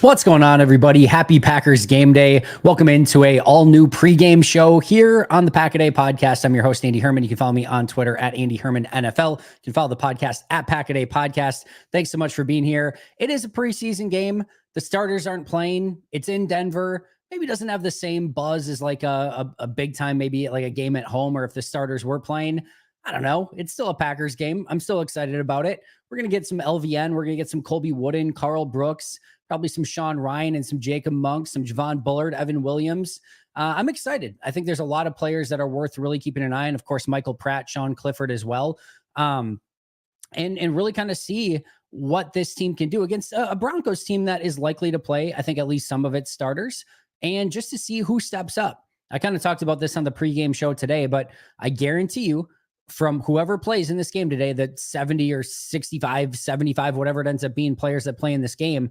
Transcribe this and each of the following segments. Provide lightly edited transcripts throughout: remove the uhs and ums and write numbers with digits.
What's going on, everybody? Happy Packers game day. Welcome into a all-new pregame show here on the Pack-A-Day podcast. I'm your host, Andy Herman. You can follow me on Twitter at Andy Herman NFL. You can follow the podcast at Pack-A-Day Podcast. Thanks so much for being here. It is a preseason game. The starters aren't playing. It's in Denver. Maybe doesn't have the same buzz as like a big time, maybe like a game at home, or if the starters were playing. I don't know. It's still a Packers game. I'm still excited about it. We're going to get some LVN. We're going to get some Colby Wooden, Carl Brooks, probably some Sean Ryan and some Jacob Monk, some Javon Bullard, Evan Williams. I'm excited. I think there's a lot of players that are worth really keeping an eye on. Of course, Michael Pratt, Sean Clifford as well. And really kind of see what this team can do against a Broncos team that is likely to play, I think, at least some of its starters, and just to see who steps up. I kind of talked about this on the pregame show today, but I guarantee you, from whoever plays in this game today, that 70 or 65, 75, whatever it ends up being, players that play in this game,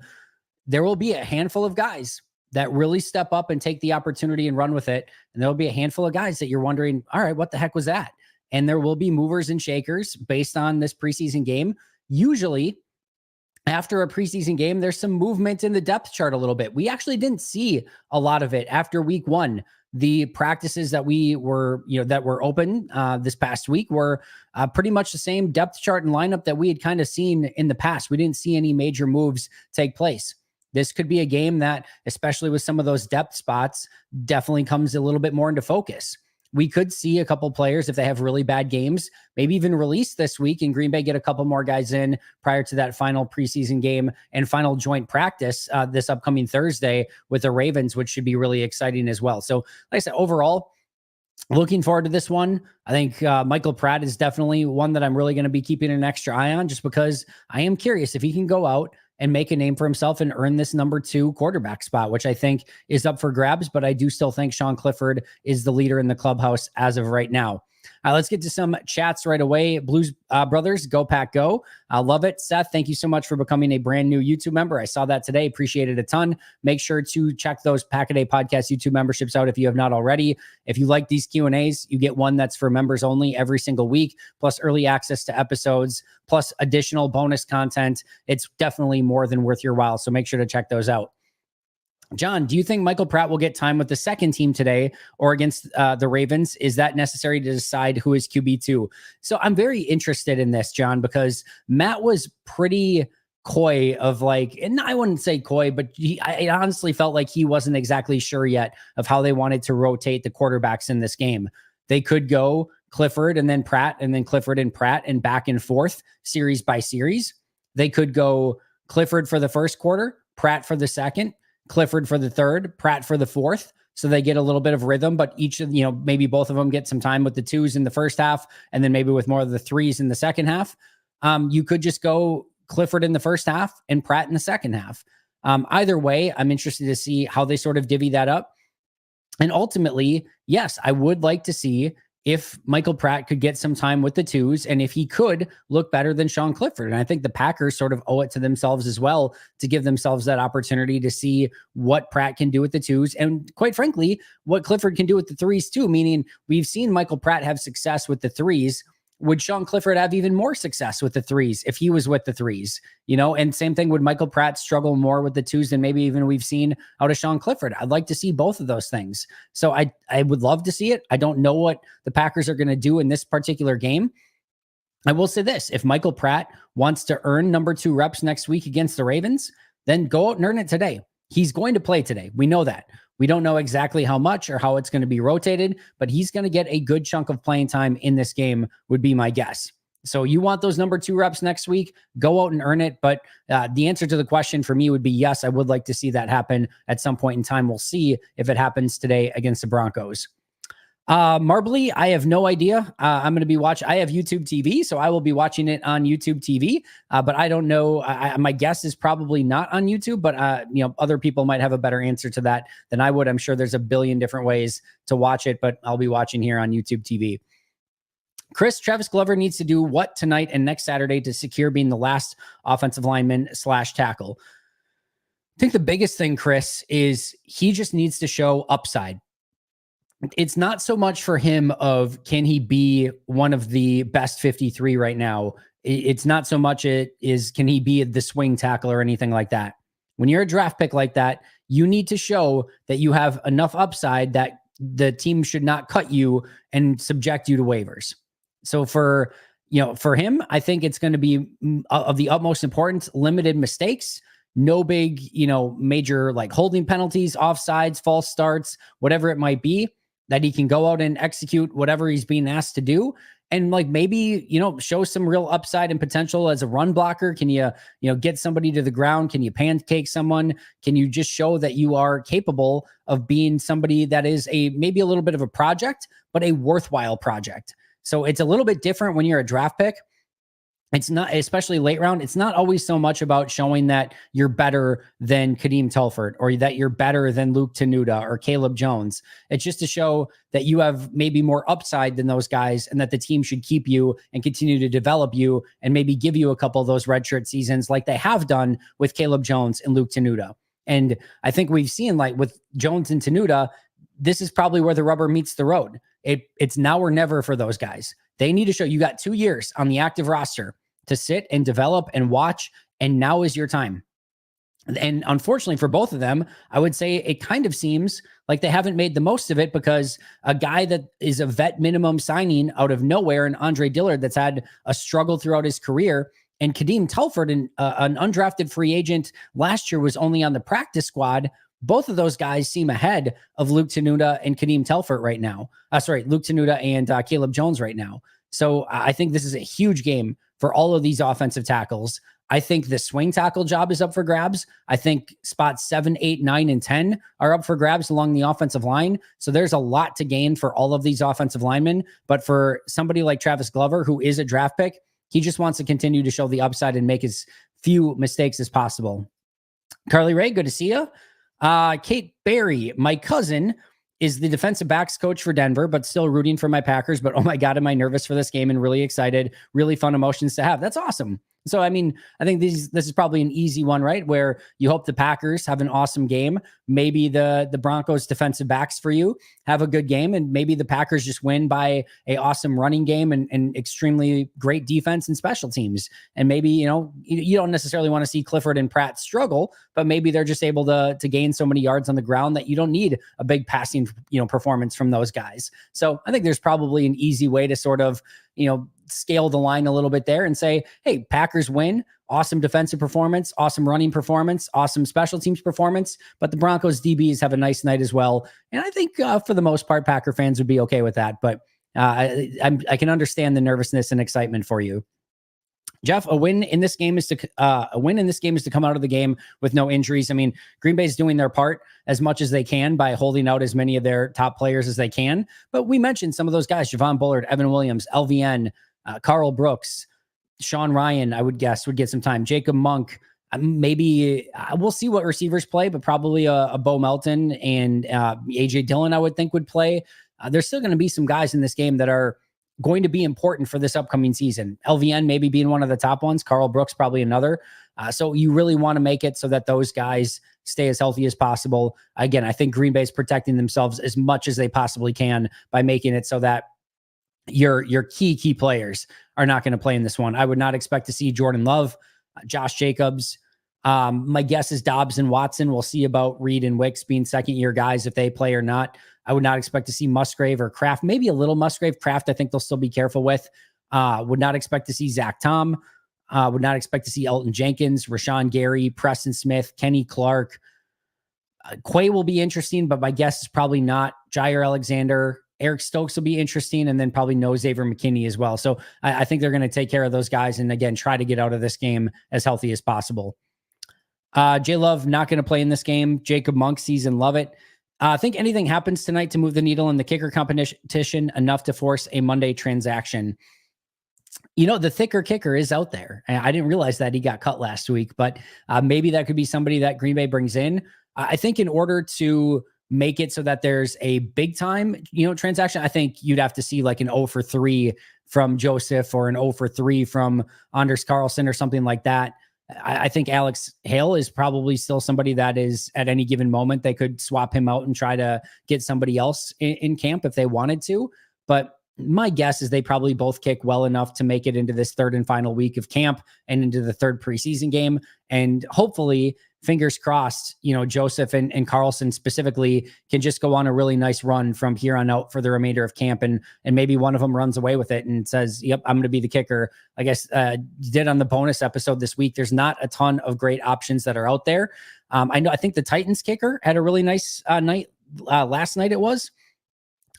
there will be a handful of guys that really step up and take the opportunity and run with it. And there'll be a handful of guys that you're wondering, all right, what the heck was that? And there will be movers and shakers based on this preseason game. Usually after a preseason game, there's some movement in the depth chart a little bit. We actually didn't see a lot of it after week one. The practices that that were open this past week were pretty much the same depth chart and lineup that we had kind of seen in the past. We didn't see any major moves take place. This could be a game that, especially with some of those depth spots, definitely comes a little bit more into focus. We could see a couple players, if they have really bad games, maybe even released this week, and Green Bay get a couple more guys in prior to that final preseason game and final joint practice this upcoming Thursday with the Ravens, which should be really exciting as well. So, like I said, overall, looking forward to this one. I think Michael Pratt is definitely one that I'm really going to be keeping an extra eye on, just because I am curious if he can go out and make a name for himself and earn this number 2 quarterback spot, which I think is up for grabs. But I do still think Sean Clifford is the leader in the clubhouse as of right now. Let's get to some chats right away. Blues Brothers, go Pack, go. I love it. Seth, thank you so much for becoming a brand new YouTube member. I saw that today. Appreciate it a ton. Make sure to check those Pack-A-Day Podcast YouTube memberships out if you have not already. If you like these Q&As, you get one that's for members only every single week, plus early access to episodes, plus additional bonus content. It's definitely more than worth your while, so make sure to check those out. John, do you think Michael Pratt will get time with the second team today or against the Ravens? Is that necessary to decide who is QB2? So I'm very interested in this, John, because Matt was pretty coy of like, and I wouldn't say coy, but I honestly felt like he wasn't exactly sure yet of how they wanted to rotate the quarterbacks in this game. They could go Clifford and then Pratt and then Clifford and Pratt and back and forth series by series. They could go Clifford for the first quarter, Pratt for the second, Clifford for the third, Pratt for the fourth. So they get a little bit of rhythm, but each of, maybe both of them get some time with the 2s in the first half, and then maybe with more of the 3s in the second half. You could just go Clifford in the first half and Pratt in the second half. Either way, I'm interested to see how they sort of divvy that up. And ultimately, yes, I would like to see if Michael Pratt could get some time with the 2s, and if he could look better than Sean Clifford. And I think the Packers sort of owe it to themselves as well to give themselves that opportunity to see what Pratt can do with the 2s, and quite frankly, what Clifford can do with the 3s too, meaning we've seen Michael Pratt have success with the 3s. Would Sean Clifford have even more success with the 3s if he was with the 3s? And same thing, would Michael Pratt struggle more with the 2s than maybe even we've seen out of Sean Clifford? I'd like to see both of those things. So I would love to see it. I don't know what the Packers are going to do in this particular game. I will say this: if Michael Pratt wants to earn number 2 reps next week against the Ravens, then go out and earn it today. He's going to play today. We know that. We don't know exactly how much or how it's going to be rotated, but he's going to get a good chunk of playing time in this game, would be my guess. So you want those number 2 reps next week, go out and earn it. But the answer to the question for me would be yes, I would like to see that happen at some point in time. We'll see if it happens today against the Broncos. Marbly, I have no idea. I'm going to be watching. I have YouTube TV, so I will be watching it on YouTube TV. But I don't know. My guess is probably not on YouTube, but other people might have a better answer to that than I would. I'm sure there's a billion different ways to watch it, but I'll be watching here on YouTube TV. Chris, Travis Glover needs to do what tonight and next Saturday to secure being the last offensive lineman / tackle? I think the biggest thing, Chris, is he just needs to show upside. It's not so much for him of can he be one of the best 53 right now. It's not so much it is can he be the swing tackle or anything like that. when you're a draft pick like that, you need to show that you have enough upside that the team should not cut you and subject you to waivers. So for him, I think it's going to be of the utmost importance, limited mistakes, no big, major like holding penalties, offsides, false starts, whatever it might be, that he can go out and execute whatever he's being asked to do. And like maybe, show some real upside and potential as a run blocker. Can you get somebody to the ground? Can you pancake someone? Can you just show that you are capable of being somebody that is maybe a little bit of a project, but a worthwhile project? So it's a little bit different when you're a draft pick. It's not, especially late round, it's not always so much about showing that you're better than Kadeem Telford or that you're better than Luke Tenuta or Caleb Jones. It's just to show that you have maybe more upside than those guys and that the team should keep you and continue to develop you and maybe give you a couple of those redshirt seasons like they have done with Caleb Jones and Luke Tenuta. And I think we've seen, like with Jones and Tenuta, this is probably where the rubber meets the road. It's now or never for those guys. They need to show you got 2 years on the active roster to sit and develop and watch, and now is your time. And unfortunately for both of them, I would say it kind of seems like they haven't made the most of it, because a guy that is a vet minimum signing out of nowhere, and Andre Dillard that's had a struggle throughout his career, and Kadeem Telford, an undrafted free agent last year, was only on the practice squad. Both of those guys seem ahead of Luke Tenuta and Kadeem Telford right now. Luke Tenuta and Caleb Jones right now. So I think this is a huge game for all of these offensive tackles. I think the swing tackle job is up for grabs. I think spots 7, 8, 9, and 10 are up for grabs along the offensive line. So there's a lot to gain for all of these offensive linemen. But for somebody like Travis Glover, who is a draft pick, he just wants to continue to show the upside and make as few mistakes as possible. Carly Ray, good to see you. Kate Berry, my cousin, is the defensive backs coach for Denver, but still rooting for my Packers. But oh my God, am I nervous for this game and really excited, really fun emotions to have. That's awesome. So, I mean, I think this is probably an easy one, right? Where you hope the Packers have an awesome game. Maybe the Broncos defensive backs for you have a good game, and maybe the Packers just win by a awesome running game and extremely great defense and special teams. And maybe, you don't necessarily want to see Clifford and Pratt struggle, but maybe they're just able to gain so many yards on the ground that you don't need a big passing, performance from those guys. So I think there's probably an easy way to sort of, scale the line a little bit there and say, hey, Packers win, awesome defensive performance, awesome running performance, awesome special teams performance, but the Broncos DBs have a nice night as well. And I think for the most part, Packer fans would be okay with that, but I can understand the nervousness and excitement for you. Jeff, a win in this game is to come out of the game with no injuries. I mean, Green Bay's doing their part as much as they can by holding out as many of their top players as they can. But we mentioned some of those guys: Javon Bullard, Evan Williams, LVN, Carl Brooks, Sean Ryan, I would guess would get some time. Jacob Monk, maybe we'll see what receivers play, but probably a Bo Melton and AJ Dillon, I would think, would play. There's still going to be some guys in this game that are going to be important for this upcoming season. LVN maybe being one of the top ones, Carl Brooks probably another. So you really want to make it so that those guys stay as healthy as possible. Again, I think Green Bay's protecting themselves as much as they possibly can by making it so that your key players are not going to play in this one. I would not expect to see Jordan Love, Josh Jacobs. My guess is Dobbs and Watson. We'll see about Reed and Wicks being second-year guys, if they play or not. I would not expect to see Musgrave or Kraft. Maybe a little Musgrave. Kraft, I think they'll still be careful with. Would not expect to see Zach Tom. Would not expect to see Elton Jenkins, Rashawn Gary, Preston Smith, Kenny Clark. Quay will be interesting, but my guess is probably not. Jair Alexander. Eric Stokes will be interesting, and then probably no Xavier McKinney as well. So I think they're going to take care of those guys and, again, try to get out of this game as healthy as possible. J Love not going to play in this game. Jacob Monk season, love it. I think anything happens tonight to move the needle in the kicker competition enough to force a Monday transaction. The thicker kicker is out there. I didn't realize that he got cut last week, but maybe that could be somebody that Green Bay brings in. I think in order to make it so that there's a big time, transaction, I think you'd have to see like an 0 for 3 from Joseph or an 0 for 3 from Anders Carlson or something like that. I think Alex Hale is probably still somebody that is at any given moment, they could swap him out and try to get somebody else in camp if they wanted to. But my guess is they probably both kick well enough to make it into this third and final week of camp and into the third preseason game. And hopefully fingers crossed, Joseph and Carlson specifically can just go on a really nice run from here on out for the remainder of camp. And maybe one of them runs away with it and says, yep, I'm going to be the kicker. I guess did on the bonus episode this week. There's not a ton of great options that are out there. I think the Titans kicker had a really nice night last night. It was.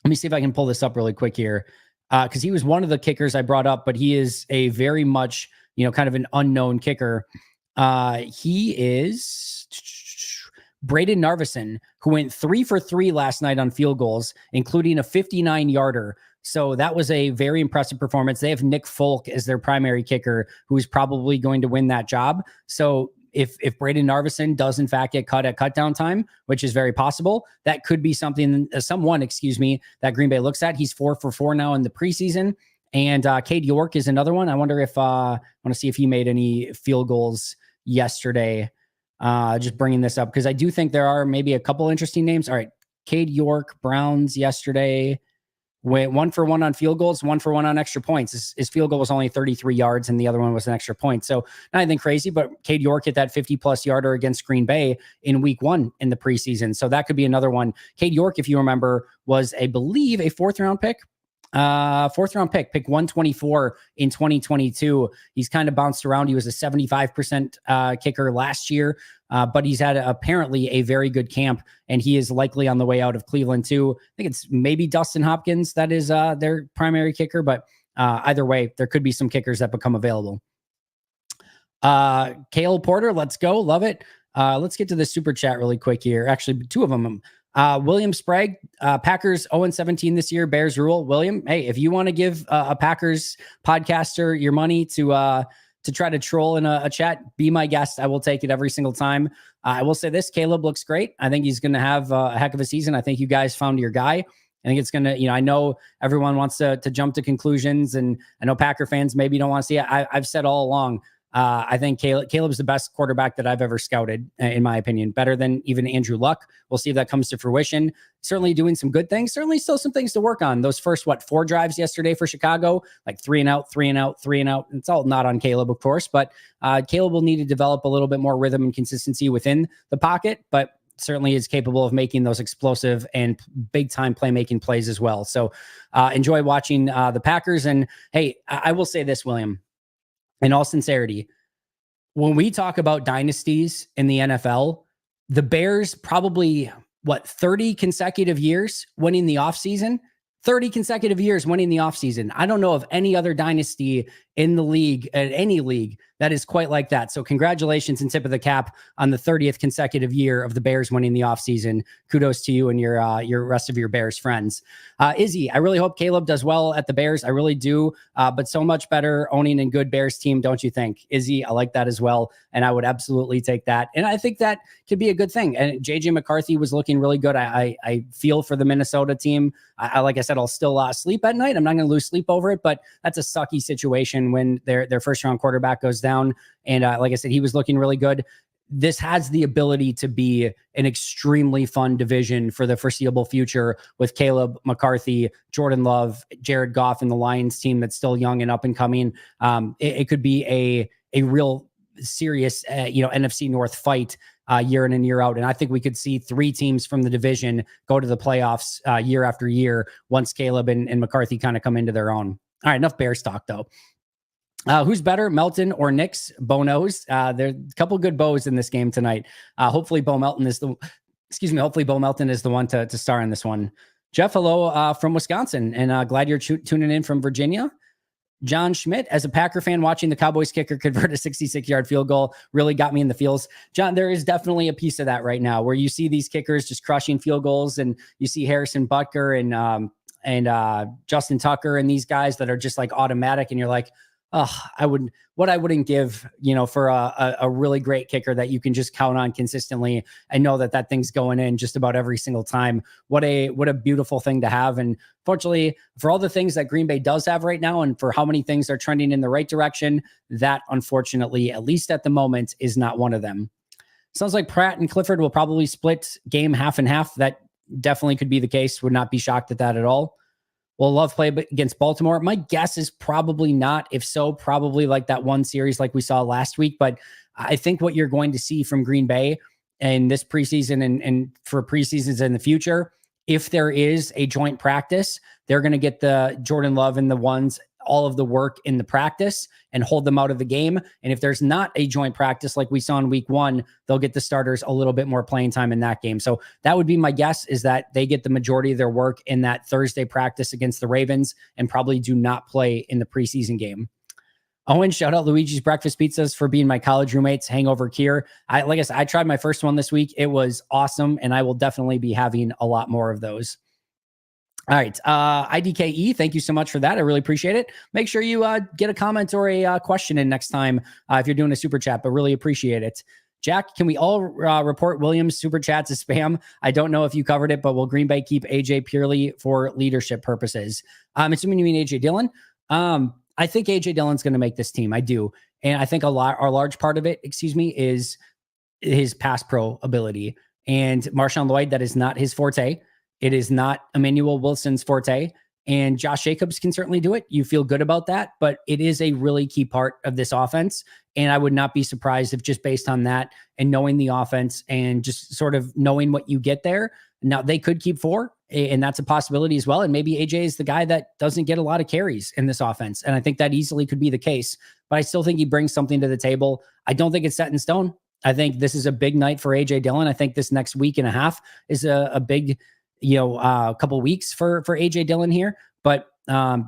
Let me see if I can pull this up really quick here. Because he was one of the kickers I brought up, but he is a very much, kind of an unknown kicker. He is Braden Narvison, who went 3 for 3 last night on field goals, including a 59-yarder. So that was a very impressive performance. They have Nick Folk as their primary kicker, who is probably going to win that job. So if Braden Narvison does in fact get cut at cutdown time, which is very possible, that could be someone that Green Bay looks at. He's 4 for 4 now in the preseason. And Cade York is another one. I wonder if I want to see if he made any field goals yesterday. Just bringing this up because I do think there are maybe a couple interesting names. All right. Cade York, Browns yesterday. Went 1 for 1 on field goals, 1 for 1 on extra points. His field goal was only 33 yards and the other one was an extra point. So not anything crazy, but Cade York hit that 50+ yarder against Green Bay in week 1 in the preseason. So that could be another one. Cade York, if you remember, was, I believe, a 4th round pick. Pick 124 in 2022. He's kind of bounced around. He was a 75% kicker last year, but he's had apparently a very good camp, and he is likely on the way out of Cleveland too. I think it's maybe Dustin Hopkins that is their primary kicker, but either way, there could be some kickers that become available. Cale Porter, let's go. Love it. Let's get to the super chat really quick here. Actually, 2 of them. William Sprague, Packers 0-17 this year. Bears rule. William, hey, if you want to give a Packers podcaster your money to try to troll in a chat, be my guest. I will take it every single time. I will say this: Caleb looks great. I think he's going to have a heck of a season. I think you guys found your guy. I think it's going to, I know everyone wants to jump to conclusions, and I know Packer fans maybe don't want to see it. I've said all along. I think Caleb's the best quarterback that I've ever scouted, in my opinion, better than even Andrew Luck. We'll see if that comes to fruition. Certainly doing some good things, certainly still some things to work on. Those first, 4 drives yesterday for Chicago, like 3 and out, 3 and out, 3 and out. It's all not on Caleb, of course, but Caleb will need to develop a little bit more rhythm and consistency within the pocket, but certainly is capable of making those explosive and big time playmaking plays as well. So enjoy watching the Packers. And hey, I will say this, William, in all sincerity, when we talk about dynasties in the NFL, the Bears probably, 30 consecutive years winning the offseason? 30 consecutive years winning the offseason. I don't know of any other dynasty in the league, at any league, that is quite like that. So congratulations and tip of the cap on the 30th consecutive year of the Bears winning the offseason. Kudos to you and your rest of your Bears friends. Izzy, I really hope Caleb does well at the Bears. I really do. But so much better owning a good Bears team, don't you think? Izzy, I like that as well. And I would absolutely take that. And I think that could be a good thing. And JJ McCarthy was looking really good. I feel for the Minnesota team. Like I said, I'll still sleep at night. I'm not going to lose sleep over it, but that's a sucky situation when their first round quarterback goes down. And like I said, he was looking really good. This has the ability to be an extremely fun division for the foreseeable future with Caleb, McCarthy, Jordan Love, Jared Goff, and the Lions team that's still young and up and coming. It could be a real serious, NFC North fight year in and year out. And I think we could see 3 teams from the division go to the playoffs year after year once Caleb and McCarthy kind of come into their own. All right, enough Bears talk though. Who's better, Melton or Nix? Bo knows. There's a couple good bows in this game tonight. Hopefully Bo Melton is the one to star in this one. Jeff, hello from Wisconsin, and glad you're tuning in from Virginia. John Schmidt, as a Packer fan, watching the Cowboys kicker convert a 66-yard field goal really got me in the feels. John, there is definitely a piece of that right now where you see these kickers just crushing field goals, and you see Harrison Butker and Justin Tucker and these guys that are just like automatic, and you're like, oh, I wouldn't give, for a really great kicker that you can just count on consistently and know that thing's going in just about every single time. What a beautiful thing to have. And fortunately, for all the things that Green Bay does have right now, and for how many things are trending in the right direction, that unfortunately, at least at the moment, is not one of them. Sounds like Pratt and Clifford will probably split game half and half. That definitely could be the case. Would not be shocked at that at all. Will Love play against Baltimore? My guess is probably not. If so, probably like that one series like we saw last week. But I think what you're going to see from Green Bay in this preseason and for preseasons in the future, if there is a joint practice, they're going to get the Jordan Love and the ones all of the work in the practice and hold them out of the game. And if there's not a joint practice like we saw in week 1, they'll get the starters a little bit more playing time in that game. So that would be my guess, is that they get the majority of their work in that Thursday practice against the Ravens and probably do not play in the preseason game. Owen, shout out Luigi's Breakfast Pizzas for being my college roommate's hangover cure. Like I said, I tried my first one this week. It was awesome, and I will definitely be having a lot more of those. All right. IDKE, thank you so much for that. I really appreciate it. Make sure you get a comment or a question in next time if you're doing a super chat, but really appreciate it. Jack, can we all report Williams' super chats as spam? I don't know if you covered it, but will Green Bay keep AJ purely for leadership purposes? I'm assuming you mean AJ Dillon. I think AJ Dillon's going to make this team. I do. And I think a large part of it, is his pass pro ability. And Marshawn Lloyd, that is not his forte. It is not Emmanuel Wilson's forte, and Josh Jacobs can certainly do it. You feel good about that, but it is a really key part of this offense. And I would not be surprised if, just based on that and knowing the offense and just sort of knowing what you get there, now they could keep 4, and that's a possibility as well. And maybe AJ is the guy that doesn't get a lot of carries in this offense. And I think that easily could be the case, but I still think he brings something to the table. I don't think it's set in stone. I think this is a big night for AJ Dillon. I think this next week and a half is a big, couple weeks for AJ Dillon here, but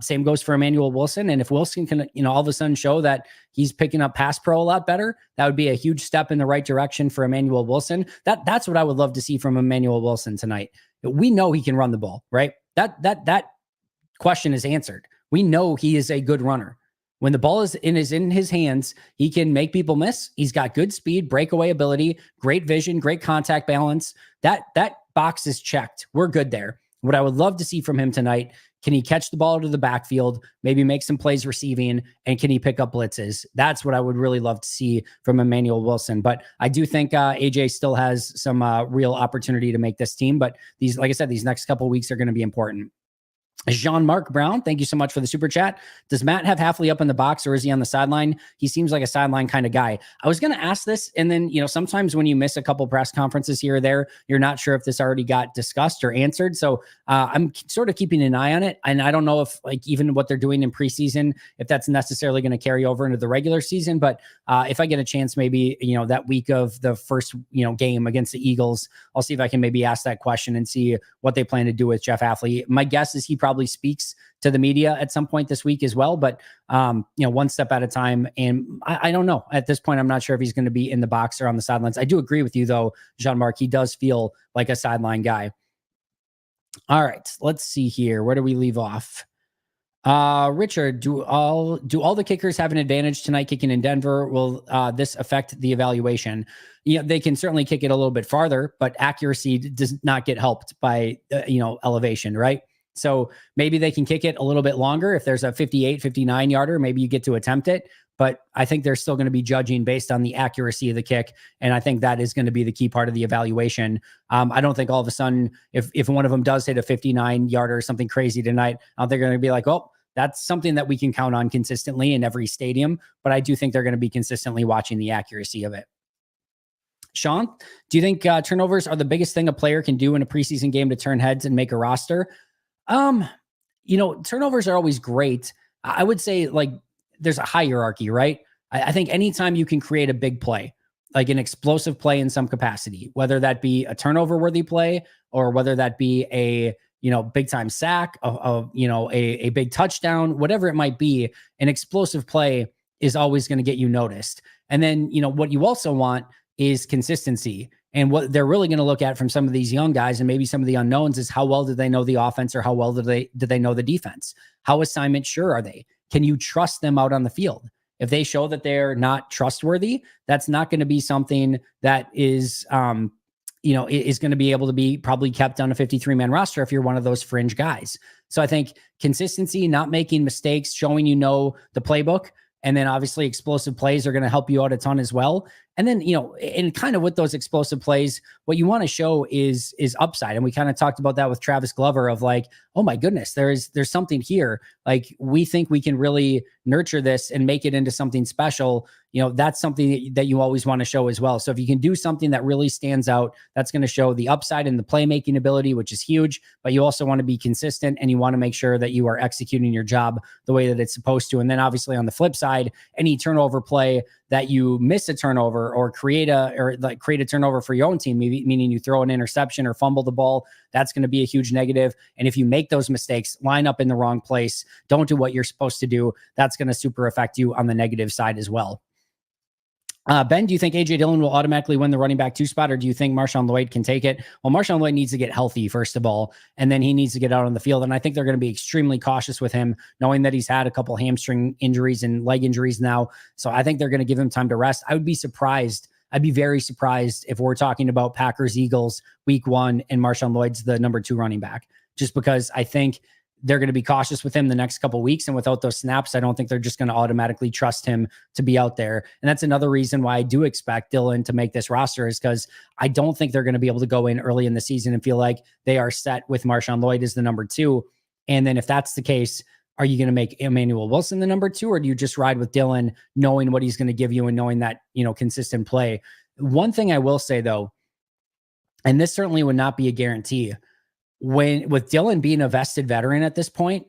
same goes for Emmanuel Wilson. And if Wilson can, all of a sudden show that he's picking up pass pro a lot better, that would be a huge step in the right direction for Emmanuel Wilson. That's what I would love to see from Emmanuel Wilson tonight. We know he can run the ball, right? That question is answered. We know he is a good runner. When the ball is in his hands, he can make people miss. He's got good speed, breakaway ability, great vision, great contact balance. That box is checked. We're good there. What I would love to see from him tonight, can he catch the ball to the backfield, maybe make some plays receiving, and can he pick up blitzes? That's what I would really love to see from Emmanuel Wilson. But I do think AJ still has some real opportunity to make this team. But like I said, these next couple of weeks are going to be important. Jean-Marc Brown, thank you so much for the super chat. Does Matt have Halfley up in the box, or is he on the sideline? He seems like a sideline kind of guy. I was going to ask this, and then, sometimes when you miss a couple press conferences here or there, you're not sure if this already got discussed or answered. So I'm sort of keeping an eye on it. And I don't know if, even what they're doing in preseason, if that's necessarily going to carry over into the regular season. But if I get a chance, maybe, that week of the first, game against the Eagles, I'll see if I can maybe ask that question and see what they plan to do with Jeff Halfley. My guess is he probably speaks to the media at some point this week as well, but one step at a time. And I don't know at this point. I'm not sure if he's going to be in the box or on the sidelines. I do agree with you though, Jean-Marc, he does feel like a sideline guy. All right, let's see here. Where do we leave off? Richard, do all the kickers have an advantage tonight kicking in Denver? Will this affect the evaluation? They can certainly kick it a little bit farther, but accuracy does not get helped by elevation, right? So maybe they can kick it a little bit longer. If there's a 58, 59 yarder, maybe you get to attempt it. But I think they're still going to be judging based on the accuracy of the kick. And I think that is going to be the key part of the evaluation. I don't think all of a sudden, if one of them does hit a 59 yarder or something crazy tonight, I don't think they're going to be like, oh, that's something that we can count on consistently in every stadium. But I do think they're going to be consistently watching the accuracy of it. Sean, do you think turnovers are the biggest thing a player can do in a preseason game to turn heads and make a roster? Turnovers are always great. I would say there's a hierarchy, right? I think anytime you can create a big play, like an explosive play in some capacity, whether that be a turnover worthy play or whether that be a, big time sack, a big touchdown, whatever it might be, an explosive play is always going to get you noticed. And then, what you also want is consistency. And what they're really going to look at from some of these young guys and maybe some of the unknowns is how well do they know the offense or how well do they know the defense? How assignment sure are they? Can you trust them out on the field? If they show that they're not trustworthy, that's not going to be something that is, is going to be able to be probably kept on a 53-man roster if you're one of those fringe guys. So I think consistency, not making mistakes, showing the playbook, and then obviously explosive plays are going to help you out a ton as well. And then, and kind of with those explosive plays, what you want to show is upside. And we kind of talked about that with Travis Glover of like, oh my goodness, there's something here. Like we think we can really nurture this and make it into something special. that's something that you always want to show as well. So if you can do something that really stands out, that's going to show the upside in the playmaking ability, which is huge, but you also want to be consistent and you want to make sure that you are executing your job the way that it's supposed to. And then obviously on the flip side, any turnover play that you miss a turnover or create a turnover for your own team, meaning you throw an interception or fumble the ball, that's going to be a huge negative. And if you make those mistakes, line up in the wrong place, don't do what you're supposed to do, that's going to super affect you on the negative side as well. Ben, do you think A.J. Dillon will automatically win the running back 2 spot, or do you think Marshawn Lloyd can take it? Well, Marshawn Lloyd needs to get healthy, first of all, and then he needs to get out on the field. And I think they're going to be extremely cautious with him, knowing that he's had a couple hamstring injuries and leg injuries now. So I think they're going to give him time to rest. I would be surprised. I'd be very surprised if we're talking about Packers, Eagles, week 1, and Marshawn Lloyd's the number 2 running back, just because I think they're going to be cautious with him the next couple of weeks. And without those snaps, I don't think they're just going to automatically trust him to be out there. And that's another reason why I do expect Dillon to make this roster, is because I don't think they're going to be able to go in early in the season and feel like they are set with Marshawn Lloyd as the number 2. And then if that's the case, are you going to make Emmanuel Wilson the number 2, or do you just ride with Dillon, knowing what he's going to give you and knowing that, consistent play? One thing I will say though, and this certainly would not be a guarantee, with Dillon being a vested veteran at this point,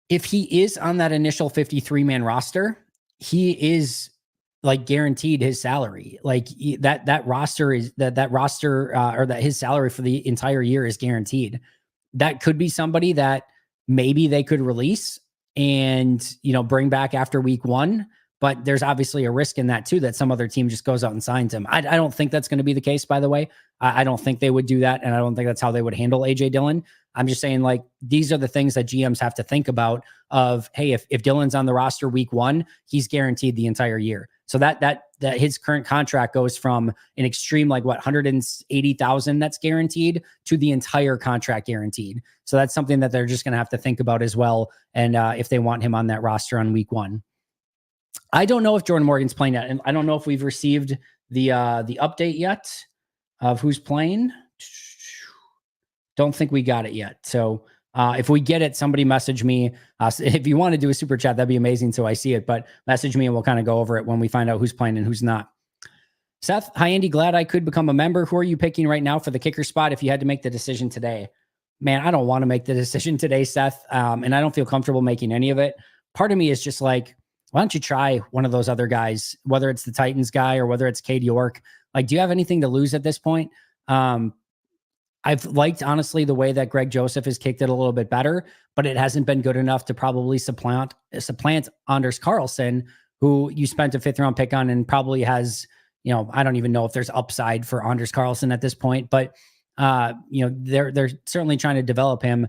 if he is on that initial 53-man roster, he is like guaranteed his salary. Like that roster is that roster or that his salary for the entire year is guaranteed. That could be somebody that maybe they could release and, bring back after week 1. But there's obviously a risk in that too, that some other team just goes out and signs him. I don't think that's going to be the case, by the way. I don't think they would do that. And I don't think that's how they would handle A.J. Dillon. I'm just saying, like, these are the things that GMs have to think about of, hey, if Dillon's on the roster week 1, he's guaranteed the entire year. So that his current contract goes from an extreme, like what, 180,000 that's guaranteed to the entire contract guaranteed. So that's something that they're just going to have to think about as well. And if they want him on that roster on week 1. I don't know if Jordan Morgan's playing yet, and I don't know if we've received the update yet of who's playing. Don't think we got it yet. So if we get it, somebody message me. If you want to do a super chat, that'd be amazing, so I see it. But message me and we'll kind of go over it when we find out who's playing and who's not. Seth, hi Andy, glad I could become a member. Who are you picking right now for the kicker spot if you had to make the decision today? Man, I don't want to make the decision today, Seth, and I don't feel comfortable making any of it. Part of me is just like, why don't you try one of those other guys, whether it's the Titans guy or whether it's Cade York? Like, do you have anything to lose at this point? I've liked, honestly, the way that Greg Joseph has kicked it a little bit better, but it hasn't been good enough to probably supplant Anders Carlson, who you spent a 5th round pick on and probably has, I don't even know if there's upside for Anders Carlson at this point, but they're certainly trying to develop him.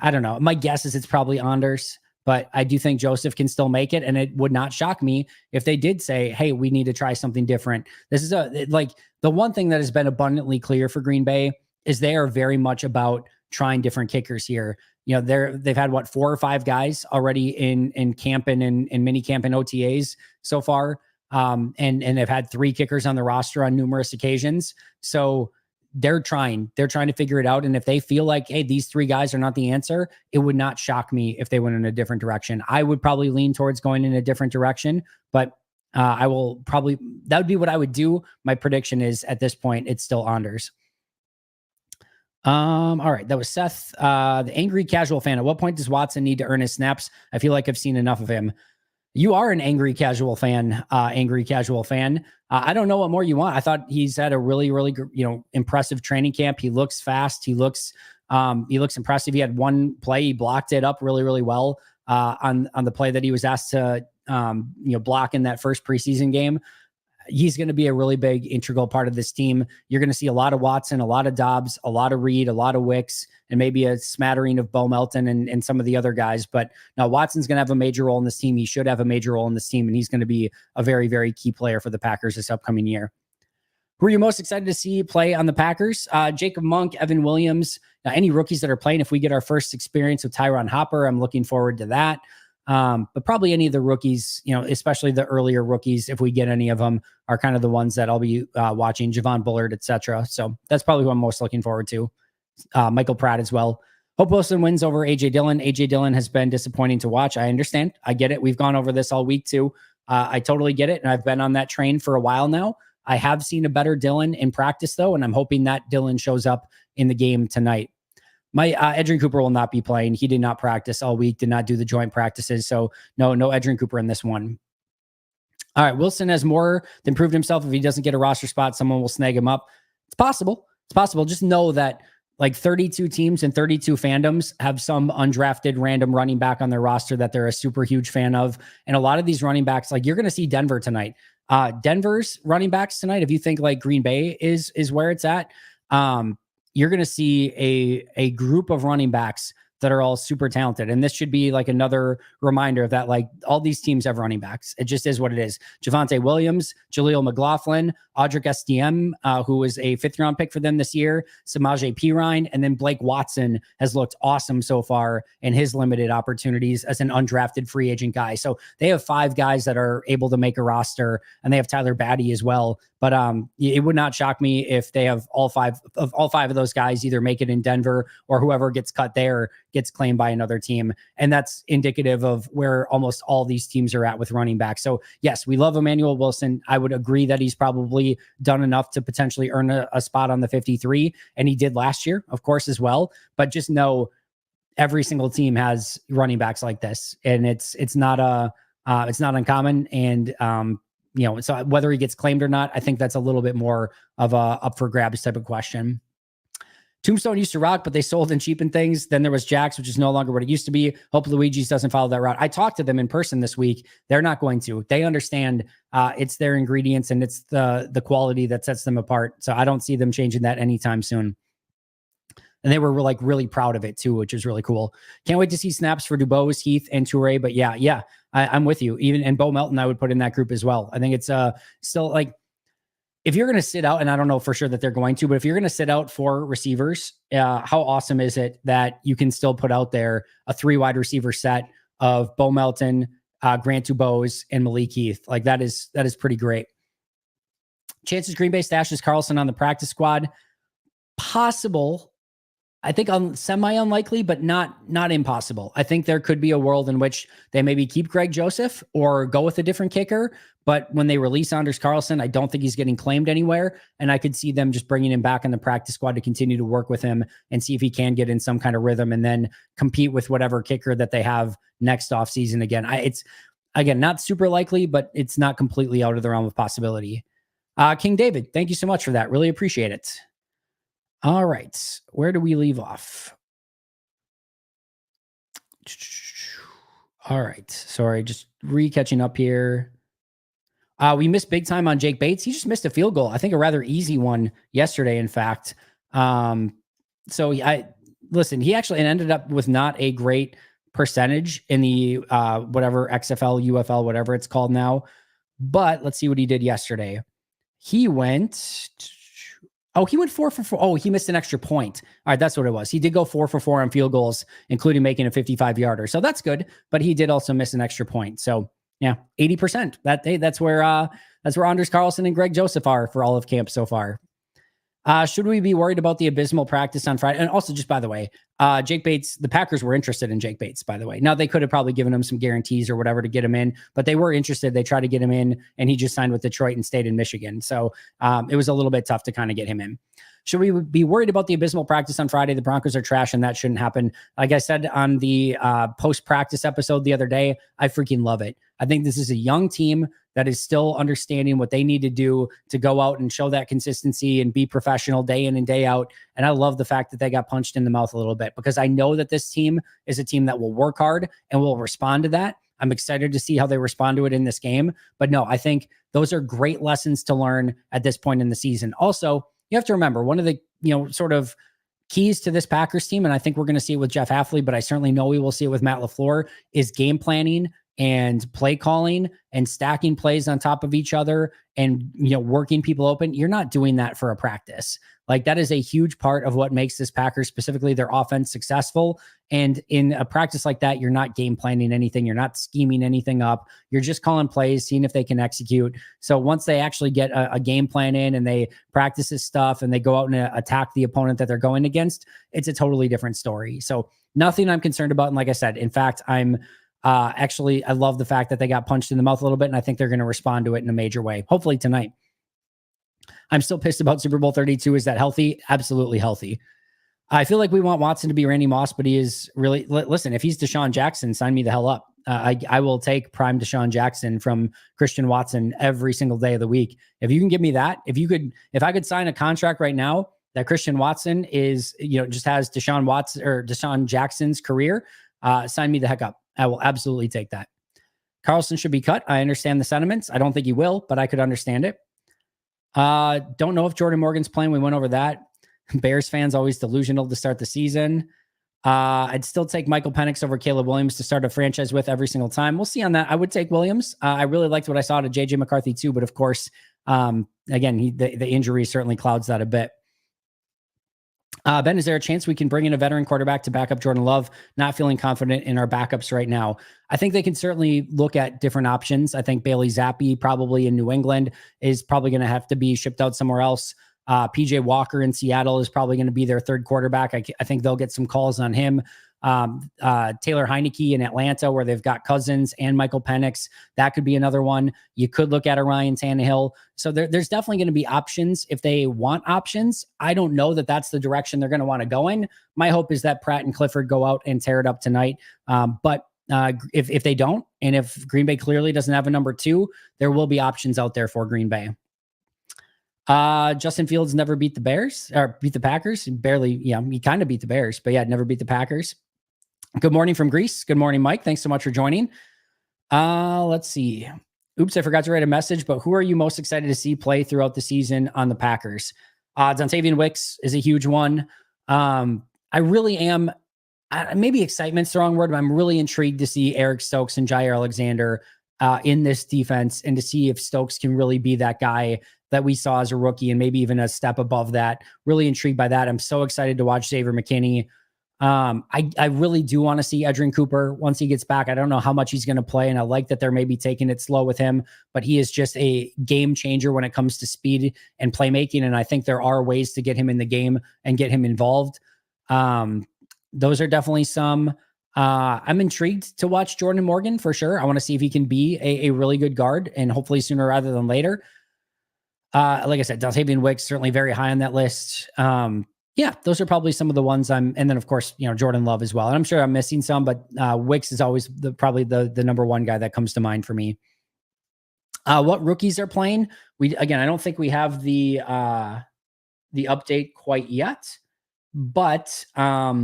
I don't know. My guess is it's probably Anders. But I do think Joseph can still make it. And it would not shock me if they did say, hey, we need to try something different. This is the one thing that has been abundantly clear for Green Bay is they are very much about trying different kickers here. They've had 4 or 5 guys already in camp and in mini camp and OTAs so far. And they've had 3 kickers on the roster on numerous occasions. So they're trying to figure it out. And if they feel like, hey, these 3 guys are not the answer, it would not shock me if they went in a different direction. I would probably lean towards going in a different direction, but that would be what I would do. My prediction is at this point, it's still Anders. All right. That was Seth, the angry casual fan. At what point does Watson need to earn his snaps? I feel like I've seen enough of him. You are an angry casual fan. I don't know what more you want. I thought he's had a really, really, impressive training camp. He looks fast. He looks impressive. He had one play. He blocked it up really, really well on the play that he was asked to, block in that first preseason game. He's going to be a really big integral part of this team. You're going to see a lot of Watson, a lot of Dobbs, a lot of Reed, a lot of Wicks, and maybe a smattering of Bo Melton and some of the other guys. But now Watson's going to have a major role in this team. He should have a major role in this team, and he's going to be a very, very key player for the Packers this upcoming year. Who are you most excited to see play on the Packers? Jacob Monk, Evan Williams, any rookies that are playing. If we get our first experience with Tyron Hopper, I'm looking forward to that. But probably any of the rookies, especially the earlier rookies, if we get any of them, are kind of the ones that I'll be watching, Javon Bullard, etc. So that's probably who I'm most looking forward to. Michael Pratt as well. Hope Wilson wins over A.J. Dillon. A.J. Dillon has been disappointing to watch. I understand. I get it. We've gone over this all week too. I totally get it. And I've been on that train for a while now. I have seen a better Dylan in practice, though, and I'm hoping that Dylan shows up in the game tonight. My Edgerrin Cooper will not be playing. He did not practice all week, did not do the joint practices. So no Edgerrin Cooper in this one. All right, Wilson has more than proved himself. If he doesn't get a roster spot, someone will snag him up. It's possible. It's possible. Just know that like 32 teams and 32 fandoms have some undrafted random running back on their roster that they're a super huge fan of. And a lot of these running backs, like you're going to see Denver tonight. Denver's running backs tonight, if you think like Green Bay is where it's at, you're going to see a group of running backs that are all super talented. And this should be like another reminder of that, like all these teams have running backs. It just is what it is. Javonte Williams, Jaleel McLaughlin, Audric STM, who was a 5th round pick for them this year, Samaje Perine, and then Blake Watson has looked awesome so far in his limited opportunities as an undrafted free agent guy. So they have 5 guys that are able to make a roster, and they have Tyler Batty as well. But it would not shock me if they have all five of those guys either make it in Denver, or whoever gets cut there gets claimed by another team. And that's indicative of where almost all these teams are at with running back. So yes, we love Emmanuel Wilson. I would agree that he's probably done enough to potentially earn a spot on the 53. And he did last year, of course, as well. But just know every single team has running backs like this. And it's not uncommon. And, so whether he gets claimed or not, I think that's a little bit more of a up for grabs type of question. Tombstone used to rock, but they sold and cheapened things. Then there was Jax, which is no longer what it used to be. Hope Luigi's doesn't follow that route. I talked to them in person this week. They're not going to. They understand it's their ingredients and it's the quality that sets them apart. So I don't see them changing that anytime soon. And they were like really proud of it too, which is really cool. Can't wait to see snaps for Dubose, Heath, and Toure. But yeah, I'm with you. Even and Bo Melton, I would put in that group as well. I think it's still like, if you're going to sit out, and I don't know for sure that they're going to, but if you're going to sit out 4 receivers, how awesome is it that you can still put out there a 3 wide receiver set of Bo Melton, Grant Dubose, and Malik Heath? Like that is pretty great. Chances Green Bay stashes Carlson on the practice squad. Possible. I think semi-unlikely, but not impossible. I think there could be a world in which they maybe keep Greg Joseph or go with a different kicker. But when they release Anders Carlson, I don't think he's getting claimed anywhere. And I could see them just bringing him back in the practice squad to continue to work with him and see if he can get in some kind of rhythm and then compete with whatever kicker that they have next offseason again. It's, again, not super likely, but it's not completely out of the realm of possibility. King David, thank you so much for that. Really appreciate it. All right. Where do we leave off? All right. Sorry, just catching up here. We missed big time on Jake Bates. He just missed a field goal. I think a rather easy one yesterday, in fact. So listen, he actually ended up with not a great percentage in the whatever XFL, UFL, whatever it's called now. But let's see what he did yesterday. He went 4 for 4. Oh, he missed an extra point. All right, that's what it was. He did go 4 for 4 on field goals, including making a 55-yarder. So that's good, but he did also miss an extra point. So yeah, 80%. That's where Anders Carlson and Greg Joseph are for all of camp so far. Should we be worried about the abysmal practice on Friday? And also, just by the way, Jake Bates, the Packers were interested in Jake Bates, by the way. Now, they could have probably given him some guarantees or whatever to get him in, but they were interested. They tried to get him in, and he just signed with Detroit and stayed in Michigan. So it was a little bit tough to kind of get him in. Should we be worried about the abysmal practice on Friday? The Broncos are trash, and that shouldn't happen. Like I said on the post-practice episode the other day, I freaking love it. I think this is a young team that is still understanding what they need to do to go out and show that consistency and be professional day in and day out. And I love the fact that they got punched in the mouth a little bit, because I know that this team is a team that will work hard and will respond to that. I'm excited to see how they respond to it in this game. But no, I think those are great lessons to learn at this point in the season. Also, you have to remember, one of the, sort of keys to this Packers team, and I think we're going to see it with Jeff Hafley, but I certainly know we will see it with Matt LaFleur, is game planning and play calling and stacking plays on top of each other and, working people open. You're not doing that for a practice. Like, that is a huge part of what makes this Packers, specifically their offense, successful. And in a practice like that, you're not game planning anything. You're not scheming anything up. You're just calling plays, seeing if they can execute. So once they actually get a game plan in and they practice this stuff and they go out and attack the opponent that they're going against, it's a totally different story. So nothing I'm concerned about. And like I said, in fact, I'm Actually, I love the fact that they got punched in the mouth a little bit, and I think they're going to respond to it in a major way, hopefully tonight. I'm still pissed about Super Bowl 32. Is that healthy? Absolutely healthy. I feel like we want Watson to be Randy Moss, but he is really, listen, if he's Deshaun Jackson, sign me the hell up. I will take prime Deshaun Jackson from Christian Watson every single day of the week. If you can give me that, if I could sign a contract right now that Christian Watson is, just has Deshaun Watson or Deshaun Jackson's career, sign me the heck up. I will absolutely take that. Carlson should be cut. I understand the sentiments. I don't think he will, but I could understand it. Don't know if Jordan Morgan's playing. We went over that. Bears fans always delusional to start the season. I'd still take Michael Penix over Caleb Williams to start a franchise with every single time. We'll see on that. I would take Williams. I really liked what I saw to JJ McCarthy too, but of course, again, the injury certainly clouds that a bit. Ben, is there a chance we can bring in a veteran quarterback to back up Jordan Love? Not feeling confident in our backups right now. I think they can certainly look at different options. I think Bailey Zappi, probably in New England, is probably going to have to be shipped out somewhere else. PJ Walker in Seattle is probably going to be their third quarterback. I think they'll get some calls on him. Taylor Heineke in Atlanta, where they've got Cousins and Michael Penix. That could be another one. You could look at a Ryan Tannehill. So there's definitely going to be options if they want options. I don't know that that's the direction they're going to want to go in. My hope is that Pratt and Clifford go out and tear it up tonight. But if they don't, and if Green Bay clearly doesn't have a number 2, there will be options out there for Green Bay. Justin Fields never beat the Bears or beat the Packers. Barely. Yeah. He kind of beat the Bears, but yeah, never beat the Packers. Good morning from Greece. Good morning, Mike. Thanks so much for joining. Let's see. Oops, I forgot to write a message, but who are you most excited to see play throughout the season on the Packers? Dontavian Wicks is a huge one. I really am, maybe excitement's the wrong word, but I'm really intrigued to see Eric Stokes and Jair Alexander in this defense and to see if Stokes can really be that guy that we saw as a rookie and maybe even a step above that. Really intrigued by that. I'm so excited to watch Xavier McKinney. I really do want to see Edgerrin Cooper once he gets back. I don't know how much he's going to play, and I like that they're maybe taking it slow with him, but he is just a game changer when it comes to speed and playmaking, and I think there are ways to get him in the game and get him involved. Those are definitely some. I'm intrigued to watch Jordan Morgan for sure. I want to see if he can be a really good guard, and hopefully sooner rather than later. Like I said, Dontavian Wicks certainly very high on that list. Yeah, those are probably some of the ones and then of course, Jordan Love as well. And I'm sure I'm missing some, but Wicks is always probably the number one guy that comes to mind for me. What rookies are playing? I don't think we have the update quite yet, but yeah,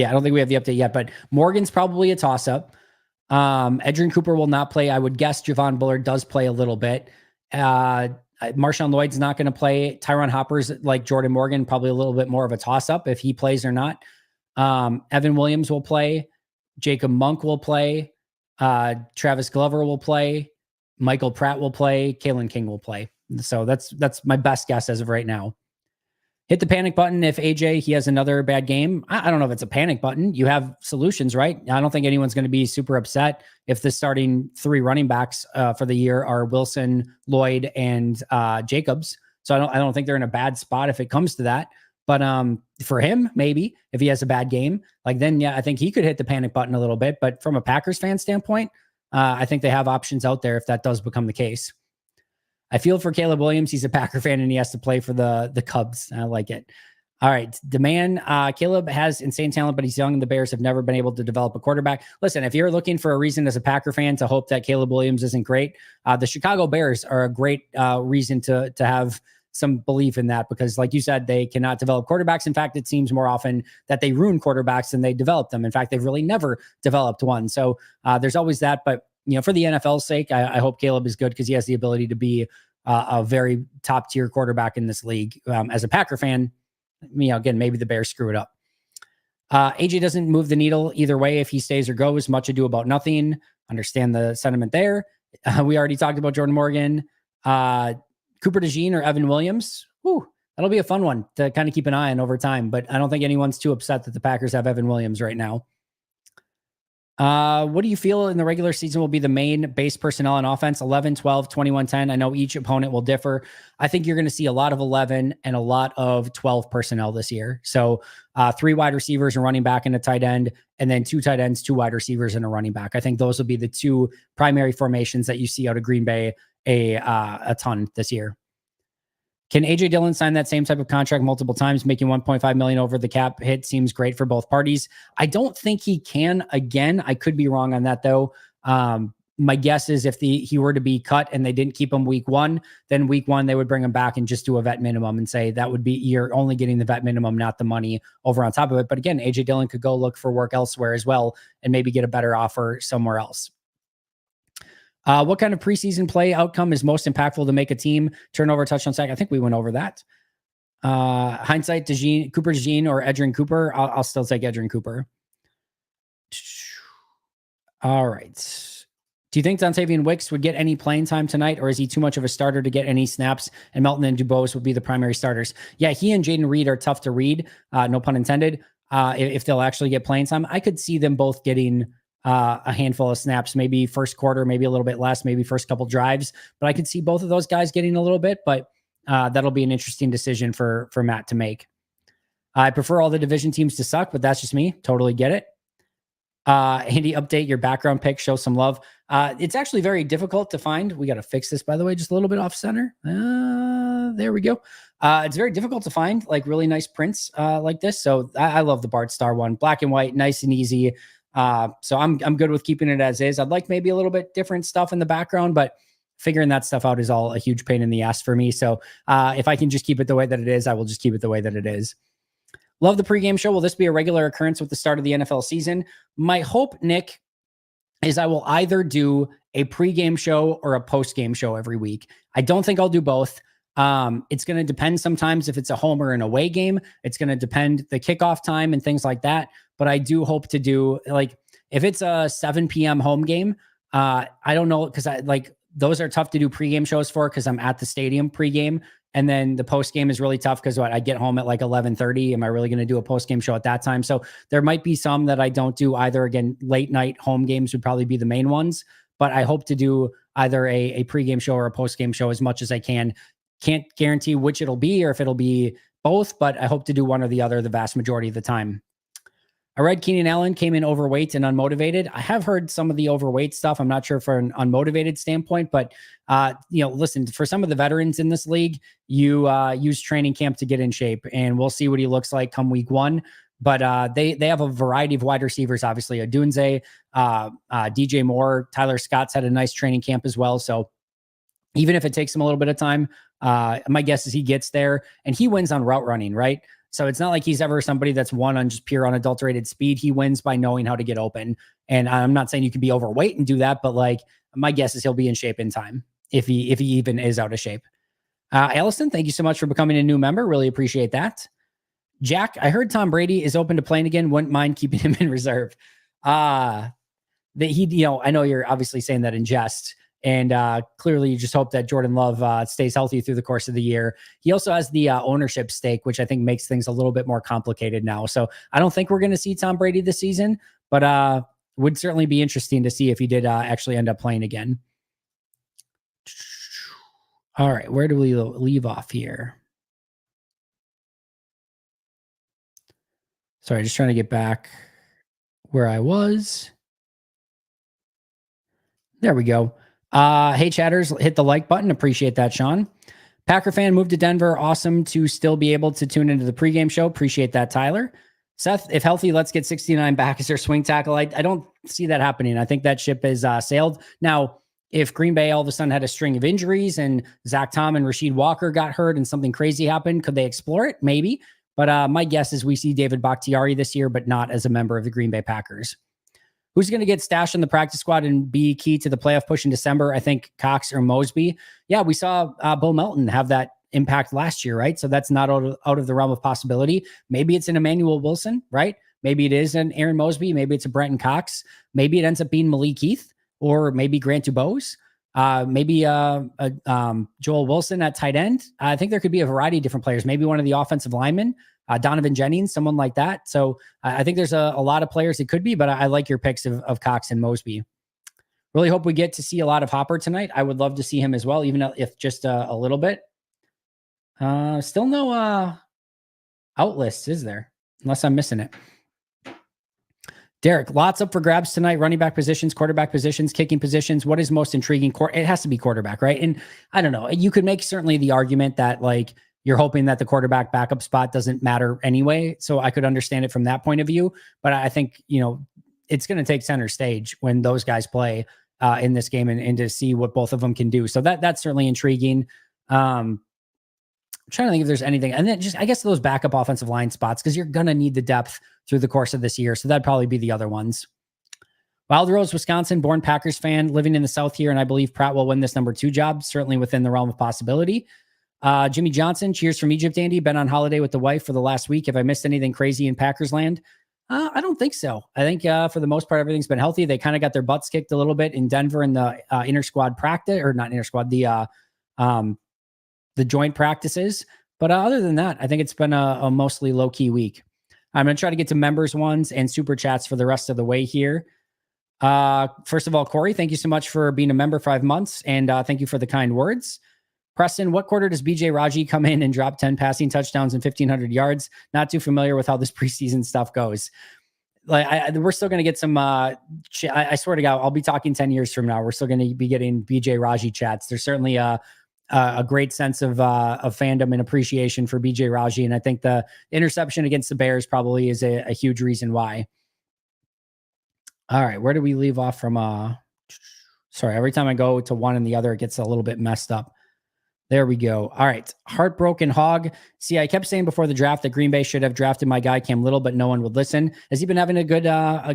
I don't think we have the update yet, but Morgan's probably a toss up. Edgerrin Cooper will not play. I would guess Javon Bullard does play a little bit. Marshawn Lloyd's not going to play. Tyron Hopper's like Jordan Morgan, probably a little bit more of a toss-up if he plays or not. Evan Williams will play. Jacob Monk will play. Travis Glover will play. Michael Pratt will play. Kalen King will play. So that's my best guess as of right now. Hit the panic button if he has another bad game. I don't know if it's a panic button. You have solutions, right? I don't think anyone's going to be super upset if the starting 3 running backs for the year are Wilson, Lloyd, and Jacobs. So I don't think they're in a bad spot if it comes to that. But for him, maybe if he has a bad game, then I think he could hit the panic button a little bit. But from a Packers fan standpoint, I think they have options out there if that does become the case. I feel for Caleb Williams. He's a Packer fan and he has to play for the Cubs. I like it. All right. The man, Caleb has insane talent, but he's young and the Bears have never been able to develop a quarterback. Listen, if you're looking for a reason as a Packer fan to hope that Caleb Williams isn't great, the Chicago Bears are a great reason to have some belief in that, because like you said, they cannot develop quarterbacks. In fact, it seems more often that they ruin quarterbacks than they develop them. In fact, they've really never developed one. So there's always that, but for the NFL's sake, I hope Caleb is good because he has the ability to be a very top tier quarterback in this league. As a Packer fan, again, maybe the Bears screw it up. AJ doesn't move the needle either way. If he stays or goes, much ado about nothing. Understand the sentiment there. We already talked about Jordan Morgan, Cooper DeJean or Evan Williams. Whew, that'll be a fun one to kind of keep an eye on over time, but I don't think anyone's too upset that the Packers have Evan Williams right now. What do you feel in the regular season will be the main base personnel on offense? 11, 12, 21, 10. I know each opponent will differ. I think you're going to see a lot of 11 and a lot of 12 personnel this year. So 3 wide receivers, and running back, and a tight end, and then 2 tight ends, 2 wide receivers, and a running back. I think those will be the 2 primary formations that you see out of Green Bay a ton this year. Can AJ Dillon sign that same type of contract multiple times, making $1.5 million over the cap hit? Seems great for both parties. I don't think he can again. I could be wrong on that though. My guess is if he were to be cut and they didn't keep him week 1, then week 1 they would bring him back and just do a vet minimum and say that would be, you're only getting the vet minimum, not the money over on top of it. But again, AJ Dillon could go look for work elsewhere as well and maybe get a better offer somewhere else. What kind of preseason play outcome is most impactful to make a team? Turnover, touchdown, sack. I think we went over that. Hindsight, Cooper DeJean or Edgerrin Cooper? I'll still take Edgerrin Cooper. All right. Do you think Dontavian Wicks would get any playing time tonight, or is he too much of a starter to get any snaps, and Melton and Dubose would be the primary starters? Yeah, he and Jaden Reed are tough to read, no pun intended, if they'll actually get playing time. I could see them both getting a handful of snaps, maybe first quarter, maybe a little bit less, maybe first couple drives. But I could see both of those guys getting a little bit, but that'll be an interesting decision for Matt to make. I prefer all the division teams to suck, but that's just me. Totally get it. Andy, update your background pick. Show some love. It's actually very difficult to find. We got to fix this, by the way, just a little bit off center. There we go. It's very difficult to find like really nice prints like this. So I love the Bart Starr one. Black and white, nice and easy. So I'm good with keeping it as is. I'd like maybe a little bit different stuff in the background, but figuring that stuff out is all a huge pain in the ass for me. So if I can just keep it the way that it is, I will just keep it the way that it is. Love the pregame show. Will this be a regular occurrence with the start of the NFL season? My hope, Nick, is I will either do a pregame show or a postgame show every week. I don't think I'll do both. It's going to depend sometimes if it's a home or an away game. It's going to depend the kickoff time and things like that. But I do hope to do, like, if it's a 7 p.m. home game, I don't know, because those are tough to do pregame shows for because I'm at the stadium pregame. And then the postgame is really tough because I get home at like 11:30. Am I really going to do a postgame show at that time? So there might be some that I don't do either. Again, late night home games would probably be the main ones. But I hope to do either a pregame show or a postgame show as much as I can. Can't guarantee which it'll be or if it'll be both, but I hope to do one or the other the vast majority of the time. I read Keenan Allen came in overweight and unmotivated. I have heard some of the overweight stuff. I'm not sure for an unmotivated standpoint, but listen, for some of the veterans in this league, you use training camp to get in shape, and we'll see what he looks like come week 1. But they have a variety of wide receivers, obviously. Odunze, DJ Moore, Tyler Scott's had a nice training camp as well. So even if it takes him a little bit of time, my guess is he gets there, and he wins on route running, right? So it's not like he's ever somebody that's won on just pure unadulterated speed. He wins by knowing how to get open. And I'm not saying you can be overweight and do that, but like my guess is he'll be in shape in time if he even is out of shape. Allison, thank you so much for becoming a new member. Really appreciate that. Jack, I heard Tom Brady is open to playing again. Wouldn't mind keeping him in reserve. I know you're obviously saying that in jest. And clearly you just hope that Jordan Love stays healthy through the course of the year. He also has the ownership stake, which I think makes things a little bit more complicated now. So I don't think we're going to see Tom Brady this season, but would certainly be interesting to see if he did actually end up playing again. All right, where do we leave off here? Sorry, just trying to get back where I was. There we go. Hey, chatters, hit the like button. Appreciate that, Sean. Packer fan moved to Denver. Awesome to still be able to tune into the pregame show. Appreciate that, Tyler. Seth, if healthy, let's get 69 back as their swing tackle. I don't see that happening. I think that ship is sailed. Now, if Green Bay all of a sudden had a string of injuries and Zach Tom and Rasheed Walker got hurt and something crazy happened, could they explore it? Maybe. But my guess is we see David Bakhtiari this year, but not as a member of the Green Bay Packers. Who's going to get stashed in the practice squad and be key to the playoff push in December? I think Cox or Mosby. Yeah, we saw Bo Melton have that impact last year, right? So that's not out of the realm of possibility. Maybe it's an Emmanuel Wilson, right? Maybe it is an Aaron Mosby. Maybe it's a Brenton Cox. Maybe it ends up being Malik Heath or maybe Grant Dubose. Maybe Joel Wilson at tight end. I think there could be a variety of different players. Maybe one of the offensive linemen, Donovan Jennings, someone like that. So I think there's a lot of players it could be, but I like your picks of Cox and Mosby. Really hope we get to see a lot of Hopper tonight. I would love to see him as well, even if just a little bit. Still no out lists, is there? Unless I'm missing it. Derek, lots up for grabs tonight. Running back positions, quarterback positions, kicking positions. What is most intriguing? It has to be quarterback, right? And I don't know. You could make certainly the argument that like you're hoping that the quarterback backup spot doesn't matter anyway. So I could understand it from that point of view. But I think, it's going to take center stage when those guys play in this game and to see what both of them can do. So that's certainly intriguing. I'm trying to think if there's anything. And then just, I guess, those backup offensive line spots, because you're going to need the depth through the course of this year. So that'd probably be the other ones. Wild Rose, Wisconsin, born Packers fan, living in the South here. And I believe Pratt will win this number 2 job, certainly within the realm of possibility. Jimmy Johnson, cheers from Egypt, Andy. Been on holiday with the wife for the last week. Have I missed anything crazy in Packers land? I don't think so. I think for the most part, everything's been healthy. They kind of got their butts kicked a little bit in Denver in the inter-squad practice, or not inter-squad, the joint practices. But other than that, I think it's been a mostly low-key week. I'm going to try to get to members ones and super chats for the rest of the way here. First of all, Corey, thank you so much for being a member 5 months. And thank you for the kind words. Preston, what quarter does BJ Raji come in and drop 10 passing touchdowns and 1,500 yards? Not too familiar with how this preseason stuff goes. Like we're still going to get some, I swear to God, I'll be talking 10 years from now. We're still going to be getting BJ Raji chats. There's certainly a great sense of fandom and appreciation for BJ Raji. And I think the interception against the Bears probably is a huge reason why. All right. Where do we leave off from? Sorry. Every time I go to one and the other, it gets a little bit messed up. There we go. All right. Heartbroken Hog. See, I kept saying before the draft that Green Bay should have drafted my guy, Cam Little, but no one would listen. Has he been having a good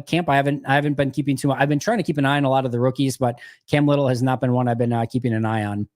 camp? I haven't been keeping too much. I've been trying to keep an eye on a lot of the rookies, but Cam Little has not been one I've been keeping an eye on.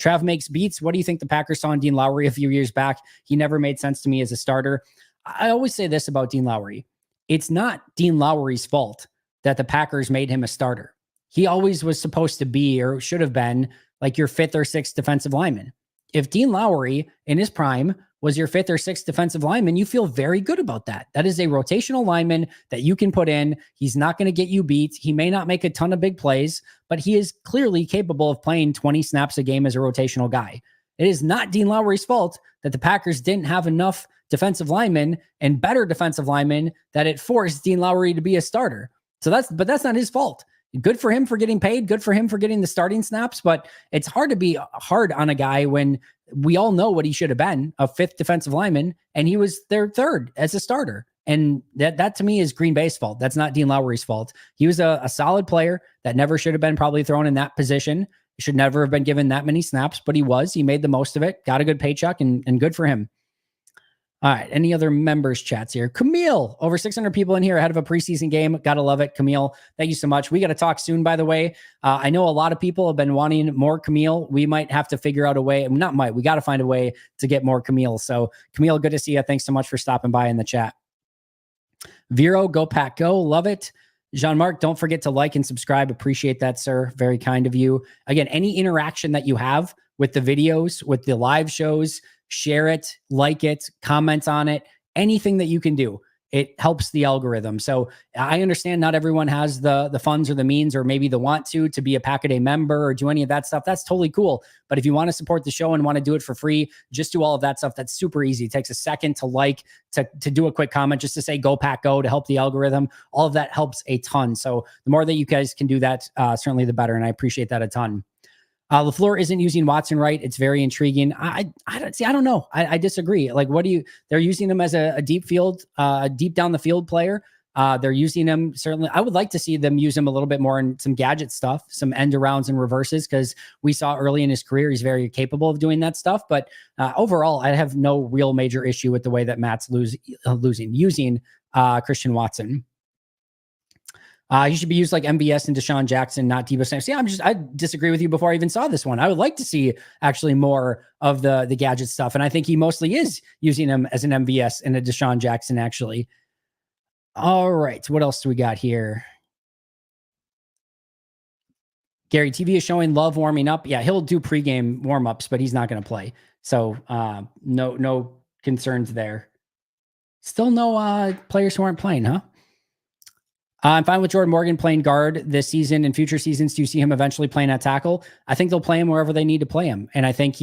Trav makes beats. What do you think the Packers saw in Dean Lowry a few years back? He never made sense to me as a starter. I always say this about Dean Lowry. It's not Dean Lowry's fault that the Packers made him a starter. He always was supposed to be, or should have been, like your 5th or 6th defensive lineman. If Dean Lowry in his prime was your 5th or 6th defensive lineman, you feel very good about that. That is a rotational lineman that you can put in. He's not going to get you beat. He may not make a ton of big plays, but he is clearly capable of playing 20 snaps a game as a rotational guy. It is not Dean Lowry's fault that the Packers didn't have enough defensive linemen and better defensive linemen that it forced Dean Lowry to be a starter. But that's not his fault. Good for him for getting paid. Good for him for getting the starting snaps. But it's hard to be hard on a guy when we all know what he should have been, a 5th defensive lineman, and he was their 3rd as a starter. And that to me is Green Bay's fault. That's not Dean Lowry's fault. He was a solid player that never should have been probably thrown in that position. He should never have been given that many snaps, but he was. He made the most of it, got a good paycheck, and good for him. All right. Any other members chats here? Camille, over 600 people in here ahead of a preseason game. Gotta love it. Camille, thank you so much. We got to talk soon, by the way. I know a lot of people have been wanting more Camille. We might have to figure out a way. We got to find a way to get more Camille. So Camille, good to see you. Thanks so much for stopping by in the chat. Vero, go Pack, go. Love it. Jean-Marc, don't forget to like and subscribe. Appreciate that, sir. Very kind of you. Again, any interaction that you have with the videos, with the live shows, share it, like it, comment on it, anything that you can do. It helps the algorithm. So I understand not everyone has the funds or the means or maybe the want to be a Pack-A-Day member or do any of that stuff. That's totally cool. But if you want to support the show and want to do it for free, just do all of that stuff. That's super easy. It takes a second to do a quick comment, just to say go Pack Go to help the algorithm. All of that helps a ton. So the more that you guys can do that, certainly the better. And I appreciate that a ton. LaFleur isn't using Watson right. It's very intriguing. I don't know. I disagree. Like, they're using him as a deep down the field player. They're using him. Certainly, I would like to see them use him a little bit more in some gadget stuff, some end arounds and reverses, because we saw early in his career, he's very capable of doing that stuff. But overall, I have no real major issue with the way that Matt's using Christian Watson. He should be used like MVS and Deshaun Jackson, not Deebo Samuel. See, I disagree with you before I even saw this one. I would like to see actually more of the gadget stuff. And I think he mostly is using him as an MVS and a Deshaun Jackson, actually. All right. What else do we got here? Gary, TV is showing Love warming up. Yeah, he'll do pregame warm-ups, but he's not going to play. So no concerns there. Still no players who aren't playing, huh? I'm fine with Jordan Morgan playing guard this season and future seasons. Do you see him eventually playing at tackle? I think they'll play him wherever they need to play him. And I think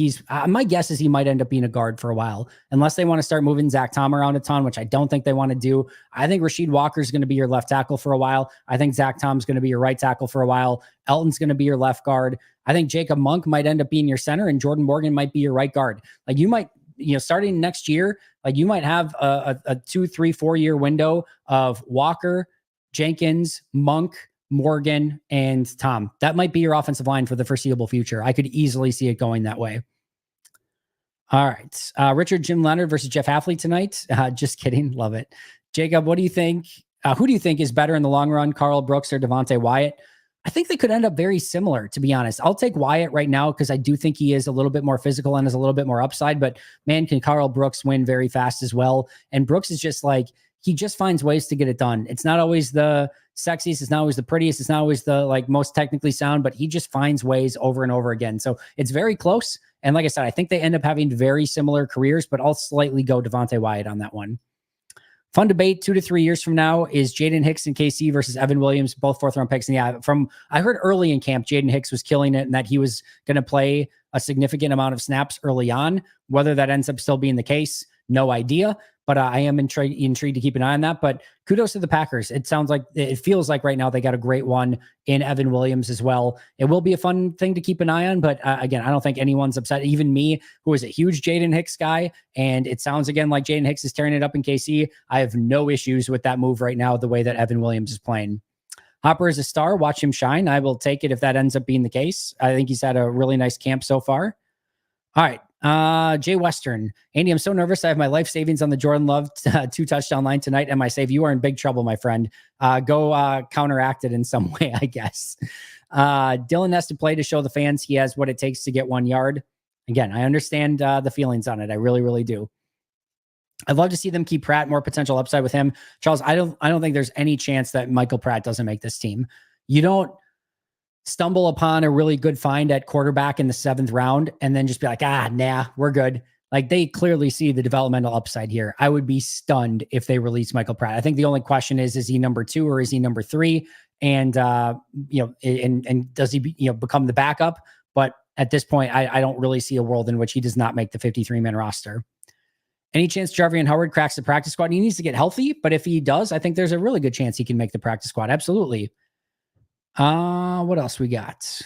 my guess is he might end up being a guard for a while, unless they want to start moving Zach Tom around a ton, which I don't think they want to do. I think Rasheed Walker is going to be your left tackle for a while. I think Zach Tom's going to be your right tackle for a while. Elton's going to be your left guard. I think Jacob Monk might end up being your center and Jordan Morgan might be your right guard. Like you might, starting next year, like you might have a 2, 3, 4 year window of Walker, Jenkins, Monk, Morgan, and Tom. That might be your offensive line for the foreseeable future. I could easily see it going that way. All right. Richard, Jim Leonard versus Jeff Hafley tonight. Just kidding. Love it. Jacob, what do you think? Who do you think is better in the long run, Karl Brooks or Devonte Wyatt? I think they could end up very similar, to be honest. I'll take Wyatt right now because I do think he is a little bit more physical and has a little bit more upside, but man, can Karl Brooks win very fast as well. And Brooks is just like, he just finds ways to get it done. It's not always the sexiest. It's not always the prettiest. It's not always the most technically sound, but he just finds ways over and over again. So it's very close. And like I said, I think they end up having very similar careers, but I'll slightly go Devonte Wyatt on that one. Fun debate 2 to 3 years from now is Jaden Hicks and KC versus Evan Williams, both 4th round picks. And yeah, I heard early in camp, Jaden Hicks was killing it and that he was going to play a significant amount of snaps early on. Whether that ends up still being the case, no idea. But I am intrigued to keep an eye on that. But kudos to the Packers. It feels like right now they got a great one in Evan Williams as well. It will be a fun thing to keep an eye on. But again, I don't think anyone's upset. Even me, who is a huge Jaden Hicks guy, and it sounds again like Jaden Hicks is tearing it up in KC. I have no issues with that move right now, the way that Evan Williams is playing. Hopper is a star. Watch him shine. I will take it if that ends up being the case. I think he's had a really nice camp so far. All right. Jay Western. Andy, I'm so nervous. I have my life savings on the Jordan Love 2 touchdown line tonight. And my save, you are in big trouble, my friend. Go counteract it in some way, I guess. Dylan has to play to show the fans he has what it takes to get 1 yard. Again, I understand the feelings on it. I really, really do. I'd love to see them keep Pratt, more potential upside with him. Charles, I don't think there's any chance that Michael Pratt doesn't make this team. You don't stumble upon a really good find at quarterback in the 7th round and then just be like, nah, we're good. Like they clearly see the developmental upside here. I would be stunned if they release Michael Pratt. I think the only question is he number 2 or is he number 3? And, and does he become the backup? But at this point, I don't really see a world in which he does not make the 53-man roster. Any chance Jarvian Howard cracks the practice squad? He needs to get healthy, but if he does, I think there's a really good chance he can make the practice squad. Absolutely. What else we got?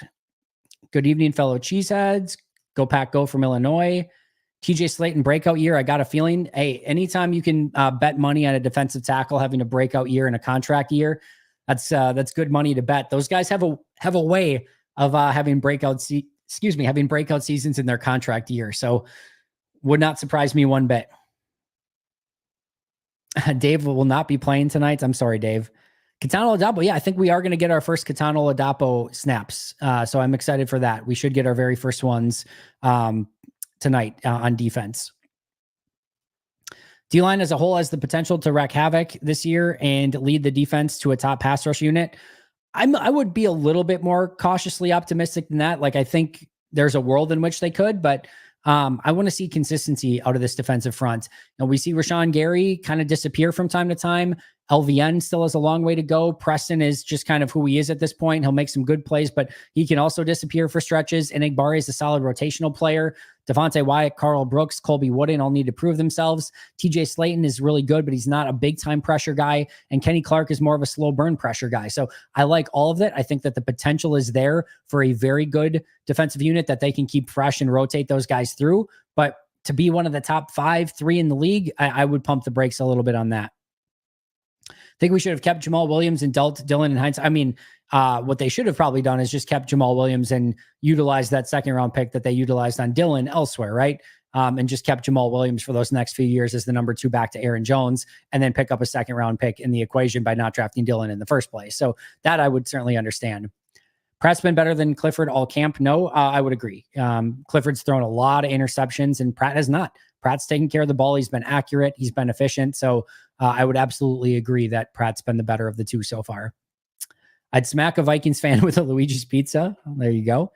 Good evening, fellow cheeseheads. Go Pack Go from Illinois. TJ Slayton breakout year. I got a feeling, hey, anytime you can bet money on a defensive tackle having a breakout year and a contract year, that's good money to bet. Those guys have a way of having breakout seasons in their contract year. So would not surprise me one bit. Dave will not be playing tonight. I'm sorry, Dave. Catano Adapo, yeah, I think we are going to get our first Catano Adapo snaps. So I'm excited for that. We should get our very first ones tonight on defense. D-line as a whole has the potential to wreak havoc this year and lead the defense to a top pass rush unit. I would be a little bit more cautiously optimistic than that. Like I think there's a world in which they could, but I want to see consistency out of this defensive front. And we see Rashawn Gary kind of disappear from time to time. LVN still has a long way to go. Preston is just kind of who he is at this point. He'll make some good plays, but he can also disappear for stretches. And Igbari is a solid rotational player. Devonte Wyatt, Karl Brooks, Colby Wooden all need to prove themselves. TJ Slayton is really good, but he's not a big time pressure guy. And Kenny Clark is more of a slow burn pressure guy. So I like all of it. I think that the potential is there for a very good defensive unit that they can keep fresh and rotate those guys through. But to be one of the top 5-3 in the league, I would pump the brakes a little bit on that. I think we should have kept Jamal Williams and dealt Dylan and Hines. I mean, what they should have probably done is just kept Jamal Williams and utilized that 2nd round pick that they utilized on Dylan elsewhere, right? And just kept Jamal Williams for those next few years as the number 2 back to Aaron Jones, and then pick up a 2nd round pick in the equation by not drafting Dylan in the first place. So that I would certainly understand. Pratt's been better than Clifford all camp. No, I would agree. Clifford's thrown a lot of interceptions and Pratt has not. Pratt's taking care of the ball. He's been accurate. He's been efficient. So I would absolutely agree that Pratt's been the better of the two so far. I'd smack a Vikings fan with a Luigi's Pizza. There you go.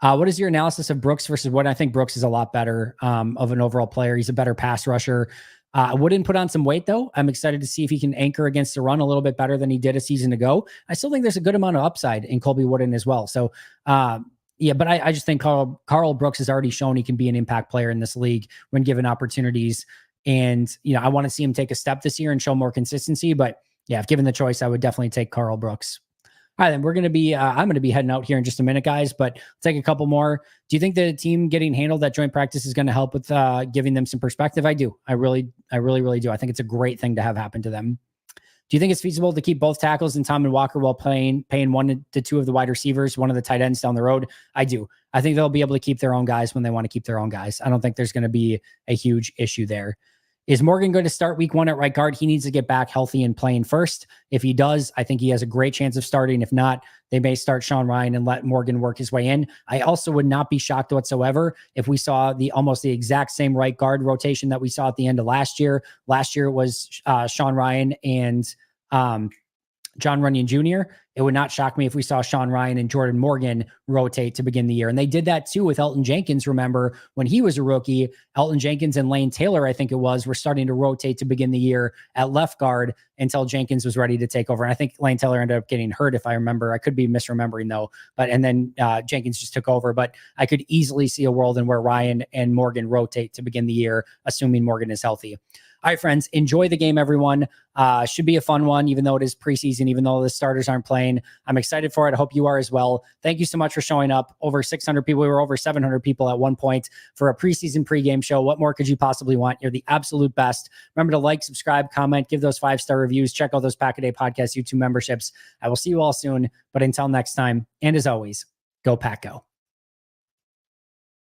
What is your analysis of Brooks versus Wood? I think Brooks is a lot better of an overall player. He's a better pass rusher. Wooden put on some weight, though. I'm excited to see if he can anchor against the run a little bit better than he did a season ago. I still think there's a good amount of upside in Colby Wooden as well. So, yeah, but I just think Carl Brooks has already shown he can be an impact player in this league when given opportunities. And, I want to see him take a step this year and show more consistency. But yeah, if given the choice, I would definitely take Carl Brooks. All right, then we're going to be, I'm going to be heading out here in just a minute, guys, but let's take a couple more. Do you think the team getting handled at joint practice is going to help with giving them some perspective? I do. I really do. I think it's a great thing to have happen to them. Do you think it's feasible to keep both tackles in Tom and Walker while paying one to two of the wide receivers, one of the tight ends down the road? I do. I think they'll be able to keep their own guys when they want to keep their own guys. I don't think there's going to be a huge issue there. Is Morgan going to start week 1 at right guard? He needs to get back healthy and playing first. If he does, I think he has a great chance of starting. If not, they may start Sean Ryan and let Morgan work his way in. I also would not be shocked whatsoever if we saw almost the exact same right guard rotation that we saw at the end of last year. Last year it was Sean Ryan and John Runyon Jr. It would not shock me if we saw Sean Ryan and Jordan Morgan rotate to begin the year. And they did that too with Elton Jenkins. Remember when he was a rookie, Elton Jenkins and Lane Taylor, I think it was, were starting to rotate to begin the year at left guard until Jenkins was ready to take over. And I think Lane Taylor ended up getting hurt, if I remember. I could be misremembering though. And then Jenkins just took over. But I could easily see a world in where Ryan and Morgan rotate to begin the year, assuming Morgan is healthy. All right, friends, enjoy the game, everyone. Should be a fun one, even though it is preseason, even though the starters aren't playing. I'm excited for it. I hope you are as well. Thank you so much for showing up. Over 600 people. We were over 700 people at one point for a preseason pregame show. What more could you possibly want? You're the absolute best. Remember to like, subscribe, comment, give those 5-star reviews. Check out those Pack a Day Podcast YouTube memberships. I will see you all soon. But until next time, and as always, go Pack Go.